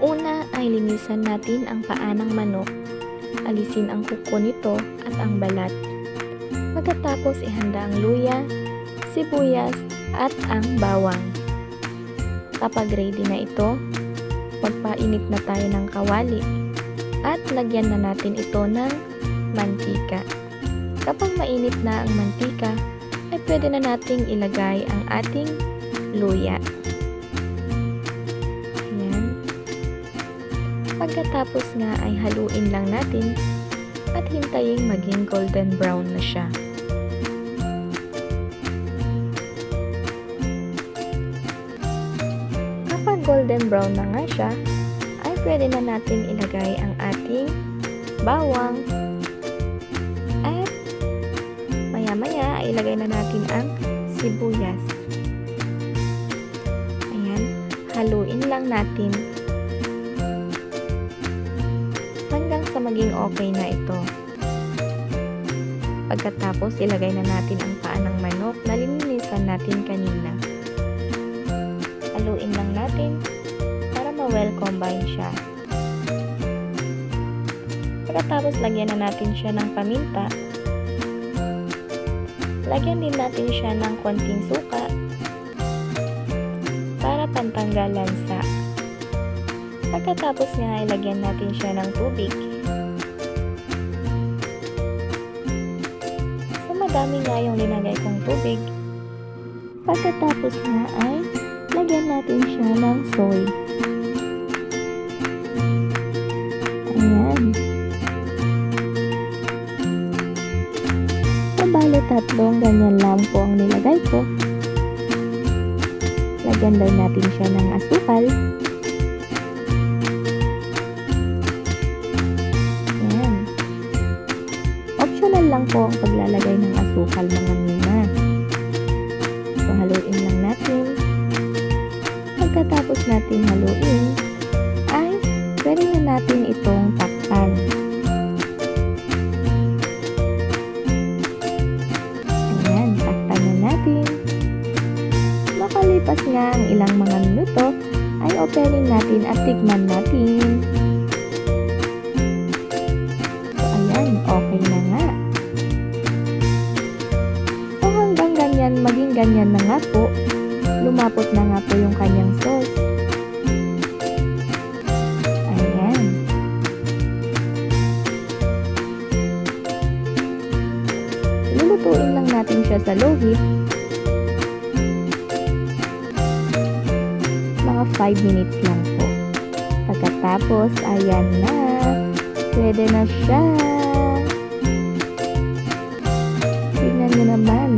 Una ay linisan natin ang paa ng manok. Alisin ang kuko nito at ang balat. Pagkatapos ihanda ang luya, sibuyas at ang bawang. Kapag ready na ito, magpainit na tayo ng kawali at lagyan na natin ito ng mantika. Kapag mainit na ang mantika, ay pwede na nating ilagay ang ating luya. Ayan. Pagkatapos nga ay haluin lang natin at hintayin maging golden brown na siya. Kapag golden brown na nga siya, ay pwede na natin ilagay ang ating bawang at maya-maya ay ilagay na natin ang sibuyas. Ayan, haluin lang natin hanggang sa maging okay na ito. Pagkatapos, ilagay na natin ang paa ng manok na lininisan natin kanina. Haluin lang natin para ma-well combine siya. Pagkatapos, lagyan na natin siya ng paminta. Lagyan din natin siya ng konting suka para pantanggal lansa. Pagkatapos nga, ilagyan natin siya ng tubig. So, madami nga yung linagay kong tubig. Pagkatapos nga ay lagyan natin siya ng soy. Ayan. So, bale tatlong ganyan lang po ang nilagay ko. Lagyan din natin siya ng asukal. Ayan. Optional lang po ang paglalagay ng asukal mga mina. So, haluin lang natin. Pagkatapos natin haluin, ay pwede na natin itong takpan. Ayan, takpan na natin. Makalipas nga ang ilang mga minuto, ay openin natin at tikman natin. So, ayan, okay na nga. So, hanggang ganyan, maging ganyan na nga po. Lumapot na nga po yung kanyang sauce. Ayan. Lulutuin lang natin siya sa low heat. Mga 5 minutes lang po. Pagkatapos, ayan na. Pwede na siya. Tingnan nyo naman.